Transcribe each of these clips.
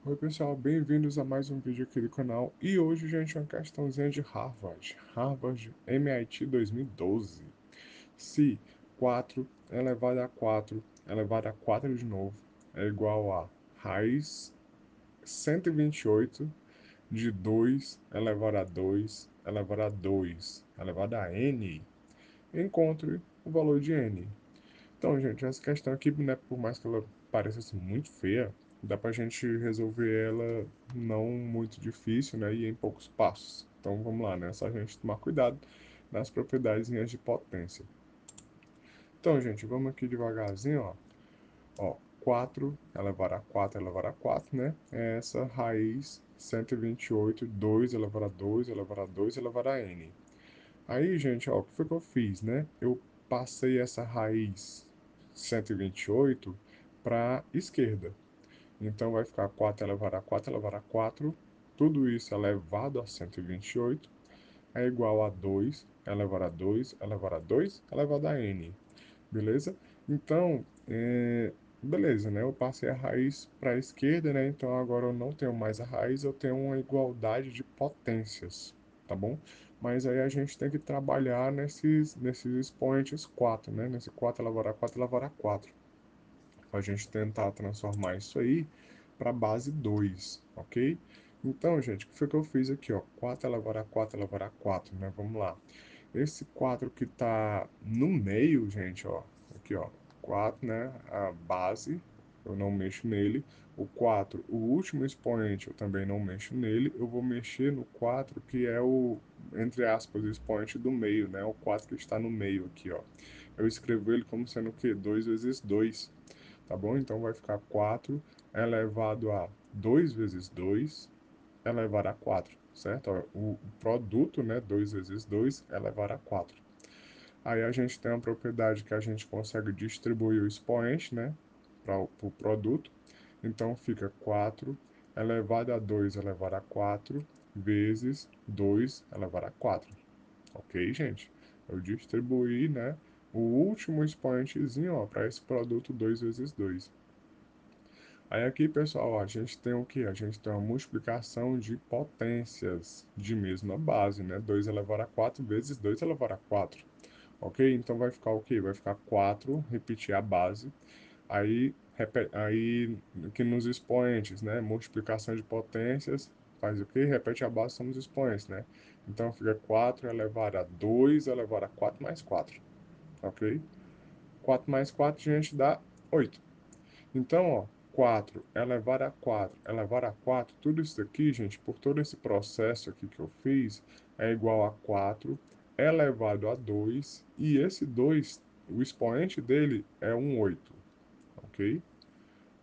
Oi pessoal, bem-vindos a mais um vídeo aqui do canal. E hoje, gente, uma questãozinha de Harvard MIT 2012. Se 4 elevado a 4 elevado a 4 de novo é igual a raiz 128 de 2 elevado a 2 elevado a 2 elevado a n, encontre o valor de n. Então, gente, essa questão aqui, né, por mais que ela pareça assim, muito feia, dá pra gente resolver ela não muito difícil, né, e em poucos passos. Então, vamos lá, né, é só a gente tomar cuidado nas propriedades de potência. Então, gente, vamos aqui devagarzinho, ó. 4 elevado a 4 elevado a 4, né, é essa raiz 128, 2 elevado a 2 elevado a 2 elevado a n. Aí, gente, ó, o que foi que eu fiz, né? Eu passei essa raiz 128 para esquerda. Então vai ficar 4 elevado a 4 elevado a 4. Tudo isso elevado a 128 é igual a 2 elevado a 2 elevado a 2 elevado a n. Beleza? Então, beleza, né? Eu passei a raiz para a esquerda, né? Então agora eu não tenho mais a raiz, eu tenho uma igualdade de potências, tá bom? Mas aí a gente tem que trabalhar nesses expoentes 4, né? Nesse 4 elevado a 4 elevado a 4. Para a gente tentar transformar isso aí para base 2, ok? Então, gente, o que foi que eu fiz aqui, ó? 4 elevado a 4 elevado a 4, né? Vamos lá. Esse 4 que está no meio, gente, ó, aqui, ó, 4, né, a base, eu não mexo nele. O 4, o último expoente, eu também não mexo nele. Eu vou mexer no 4, que é o, entre aspas, o expoente do meio, né, o 4 que está no meio aqui, ó. Eu escrevo ele como sendo o quê? 2 vezes 2, tá bom? Então vai ficar 4 elevado a 2 vezes 2 elevado a 4, certo? Ó, o produto, né, 2 vezes 2 elevado a 4. Aí a gente tem uma propriedade que a gente consegue distribuir o expoente, né, para o produto. Então fica 4 elevado a 2 elevado a 4 vezes 2 elevado a 4. Ok, gente? Eu distribuí, né, o último expoentezinho para esse produto 2 vezes 2. Aí aqui, pessoal, ó, a gente tem o que? A gente tem uma multiplicação de potências de mesma base, né? 2 elevado a 4 vezes 2 elevado a 4. Ok? Então vai ficar o quê? Vai ficar 4, repetir a base. Aí aqui nos expoentes, né? Multiplicação de potências, faz o quê? Repete a base, são os expoentes, né? Então fica 4 elevado a 2 elevado a 4 mais 4. Ok? 4 mais 4, gente, dá 8. Então, ó, 4 elevado a 4 elevado a 4, tudo isso aqui, gente, por todo esse processo aqui que eu fiz, é igual a 4 elevado a 2, e esse 2, o expoente dele é um 8, ok?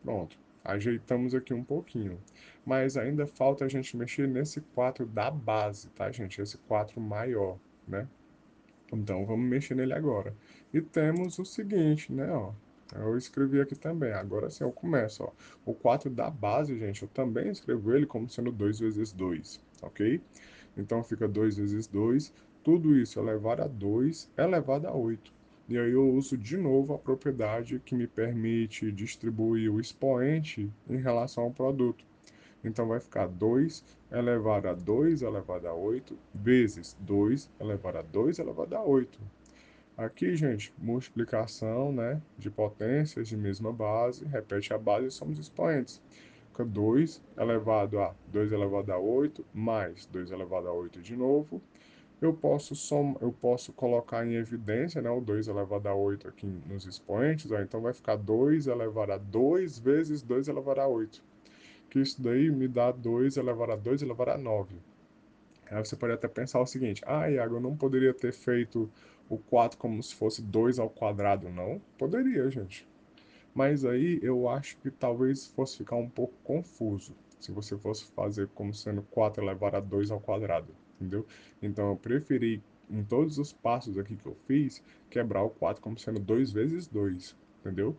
Pronto, ajeitamos aqui um pouquinho. Mas ainda falta a gente mexer nesse 4 da base, tá, gente? Esse 4 maior, né? Então vamos mexer nele agora. E temos o seguinte, né, ó. Eu escrevi aqui também. Agora sim eu começo, ó. O 4 da base, gente, eu também escrevo ele como sendo 2 vezes 2, ok? Então fica 2 vezes 2. Tudo isso elevado a 2 elevado a 8. E aí eu uso de novo a propriedade que me permite distribuir o expoente em relação ao produto. Então vai ficar 2 elevado a 2 elevado a 8 vezes 2 elevado a 2 elevado a 8. Aqui, gente, multiplicação, né, de potências de mesma base, repete a base e somos expoentes. Fica 2 elevado a 2 elevado a 8 mais 2 elevado a 8 de novo. Eu posso colocar em evidência, né, o 2 elevado a 8 aqui nos expoentes, ó, então vai ficar 2 elevado a 2 vezes 2 elevado a 8, que isso daí me dá 2 elevado a 2 elevado a 9. Aí você pode até pensar o seguinte: ah, Iago, eu não poderia ter feito o 4 como se fosse 2 ao quadrado, não? Poderia, gente. Mas aí eu acho que talvez fosse ficar um pouco confuso se você fosse fazer como sendo 4 elevado a 2 ao quadrado, entendeu? Então eu preferi, em todos os passos aqui que eu fiz, quebrar o 4 como sendo 2 vezes 2, entendeu?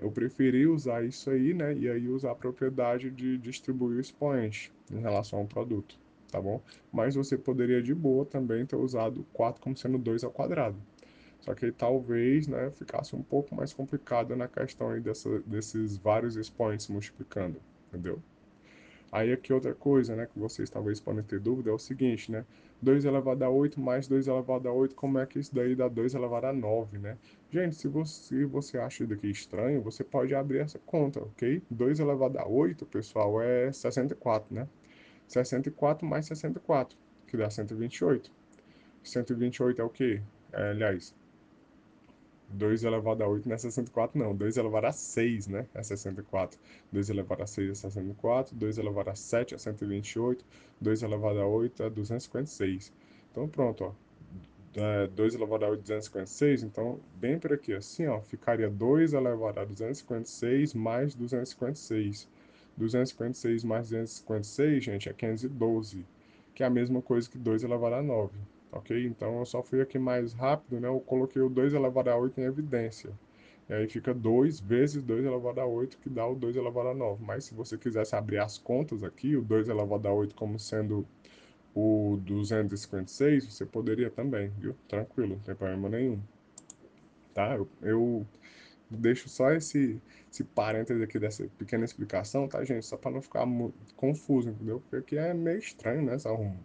Eu preferi usar isso aí, né? E aí usar a propriedade de distribuir o expoente em relação ao produto, tá bom? Mas você poderia de boa também ter usado 4 como sendo 2 ao quadrado. Só que aí, talvez, né, ficasse um pouco mais complicado na questão aí desses vários expoentes multiplicando, entendeu? Aí aqui outra coisa, né, que vocês talvez podem ter dúvida é o seguinte, né? 2 elevado a 8 mais 2 elevado a 8, como é que isso daí dá 2 elevado a 9, né? Gente, se você acha isso daqui estranho, você pode abrir essa conta, ok? 2 elevado a 8, pessoal, é 64, né? 64 mais 64, que dá 128. 128 é o quê? Aliás, 2 elevado a 8 não é 64, não. 2 elevado a 6, né? É 64. 2 elevado a 6 é 64. 2 elevado a 7 é 128. 2 elevado a 8 é 256. Então, pronto, ó. 2 elevado a 8 é 256. Então, bem por aqui, assim, ó. Ficaria 2 elevado a 256 mais 256. 256 mais 256, gente, é 512, que é a mesma coisa que 2 elevado a 9. Ok? Então eu só fui aqui mais rápido, né? Eu coloquei o 2 elevado a 8 em evidência. E aí fica 2 vezes 2 elevado a 8, que dá o 2 elevado a 9. Mas se você quisesse abrir as contas aqui, o 2 elevado a 8 como sendo o 256, você poderia também, viu? Tranquilo, não tem problema nenhum. Tá? Eu deixo só esse parêntese aqui dessa pequena explicação, tá, gente? Só para não ficar confuso, entendeu? Porque aqui é meio estranho, né?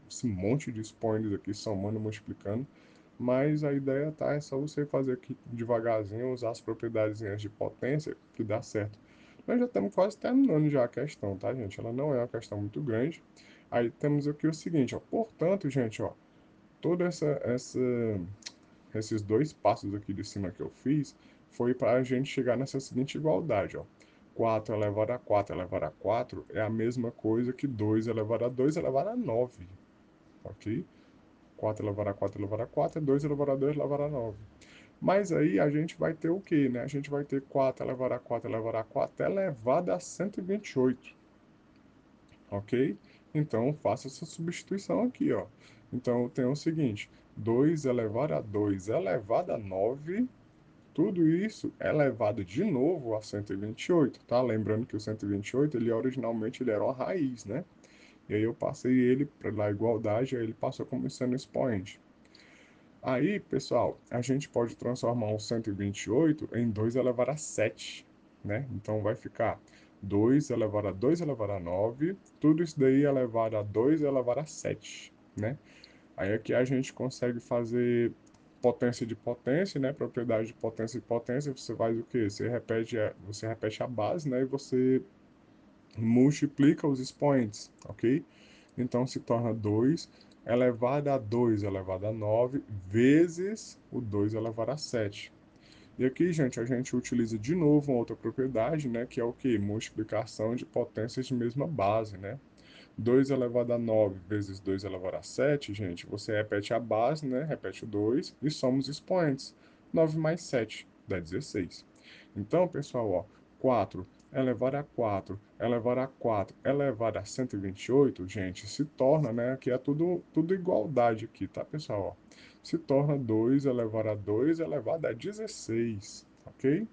Esse monte de expoentes aqui somando, multiplicando. Mas a ideia, tá? É só você fazer aqui devagarzinho, usar as propriedades de potência, que dá certo. Nós já estamos quase terminando já a questão, tá, gente? Ela não é uma questão muito grande. Aí temos aqui o seguinte, ó. Portanto, gente, ó, toda esses dois passos aqui de cima que eu fiz foi para a gente chegar nessa seguinte igualdade, ó. 4 elevado a 4 elevado a 4 é a mesma coisa que 2 elevado a 2 elevado a 9, ok? 4 elevado a 4 elevado a 4 é 2 elevado a 2 elevado a 9. Mas aí a gente vai ter o quê, né? A gente vai ter 4 elevado a 4 elevado a 4 elevado a 128, ok? Então faça essa substituição aqui, ó. Então eu tenho o seguinte, 2 elevado a 2 elevado a 9, tudo isso é elevado de novo a 128, tá? Lembrando que o 128, ele originalmente ele era uma raiz, né? E aí eu passei ele para a igualdade, aí ele passou como sendo expoente. Aí, pessoal, a gente pode transformar o 128 em 2 elevado a 7, né? Então vai ficar 2 elevado a 2 elevado a 9, tudo isso daí elevado a 2 elevado a 7, né? Aí aqui a gente consegue fazer potência, né? Propriedade de potência, você faz o quê? Você repete a base, né? E você multiplica os expoentes, ok? Então se torna 2 elevado a 2 elevado a 9 vezes o 2 elevado a 7. E aqui, gente, a gente utiliza de novo uma outra propriedade, né? Que é o que? Multiplicação de potências de mesma base, né? 2 elevado a 9 vezes 2 elevado a 7, gente, você repete a base, né? Repete o 2 e soma os expoentes. 9 mais 7 dá 16. Então, pessoal, ó, 4 elevado a 4 elevado a 4 elevado a 128, gente, se torna, né? Aqui é tudo igualdade aqui, tá, pessoal? Ó, se torna 2 elevado a 2 elevado a 16, ok?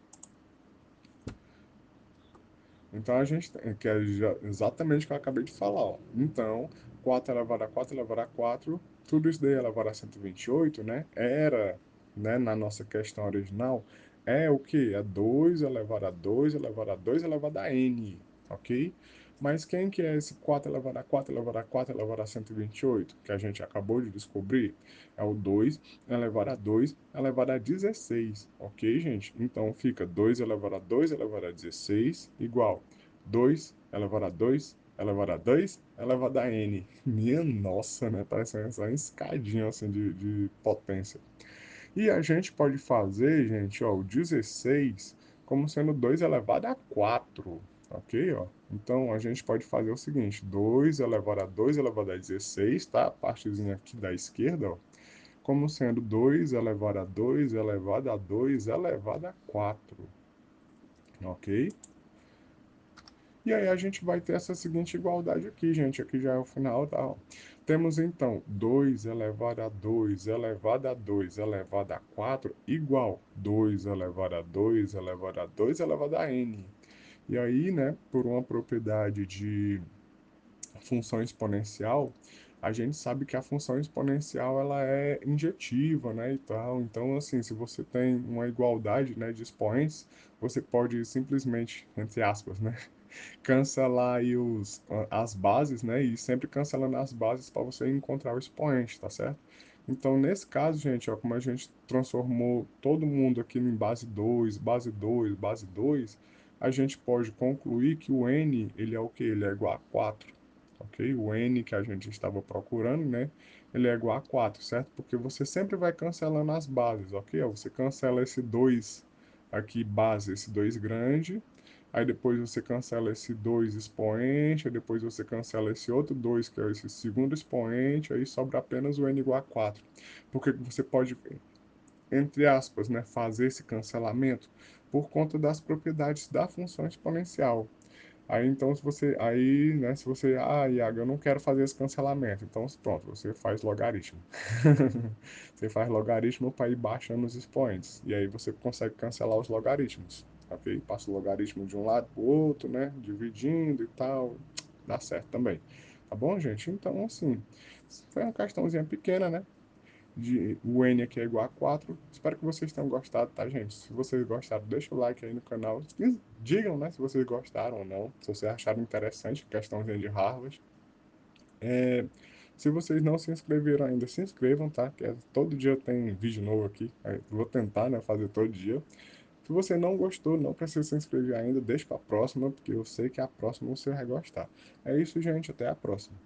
Então a gente tem, que é exatamente o que eu acabei de falar, ó. Então, 4 elevado a 4 elevado a 4, tudo isso daí elevado a 128, né? Era, né, na nossa questão original, é o que? É 2 elevado a 2 elevado a 2 elevado a n, ok? Mas quem que é esse 4 elevado a 4 elevado a 4 elevado a 128, que a gente acabou de descobrir? É o 2 elevado a 2 elevado a 16, ok, gente? Então fica 2 elevado a 2 elevado a 16 igual 2 elevado a 2 elevado a 2 elevado a n. Minha nossa, né? Parece uma escadinha assim de potência. E a gente pode fazer, gente, ó, o 16 como sendo 2 elevado a 4, ok? Ó? Então a gente pode fazer o seguinte: 2 elevado a 2 elevado a 16, tá? A partezinha aqui da esquerda, ó, como sendo 2 elevado a 2 elevado a 2 elevado a 4, ok? E aí a gente vai ter essa seguinte igualdade aqui, gente. Aqui já é o final, tá? Ó. Temos então 2 elevado a 2 elevado a 2 elevado a 4 igual 2 elevado a 2 elevado a 2 elevado a n. E aí, né, por uma propriedade de função exponencial, a gente sabe que a função exponencial ela é injetiva, né, e tal. Então, assim, se você tem uma igualdade, né, de expoentes, você pode simplesmente, entre aspas, né, cancelar aí as bases, né? E sempre cancelando as bases para você encontrar o expoente, tá certo? Então, nesse caso, gente, ó, como a gente transformou todo mundo aqui em base 2, base 2, base 2, a gente pode concluir que o n, ele é o quê? Ele é igual a 4, ok? O n que a gente estava procurando, né? Ele é igual a 4, certo? Porque você sempre vai cancelando as bases, ok? Ó, você cancela esse 2 aqui, base, esse 2 grande, aí depois você cancela esse 2 expoente, aí depois você cancela esse outro 2 que é esse segundo expoente, aí sobra apenas o n igual a 4. Porque você pode, entre aspas, né, fazer esse cancelamento por conta das propriedades da função exponencial. Aí então se você, Iago, eu não quero fazer esse cancelamento, então pronto, você faz logaritmo. Você faz logaritmo para ir baixando os expoentes, e aí você consegue cancelar os logaritmos, ok? Passa o logaritmo de um lado para o outro, né, dividindo e tal, dá certo também. Tá bom, gente? Então, assim, foi uma questãozinha pequena, né? O N aqui é igual a 4. Espero que vocês tenham gostado, tá, gente? Se vocês gostaram, deixa o like aí no canal. Digam, né, se vocês gostaram ou não. Se vocês acharam interessante a questãozinha de Harvard. É, se vocês não se inscreveram ainda, se inscrevam, tá? Todo dia tem vídeo novo aqui. Vou tentar, né, fazer todo dia. Se você não gostou, não precisa se inscrever ainda. Deixa pra próxima, porque eu sei que a próxima você vai gostar. É isso, gente. Até a próxima.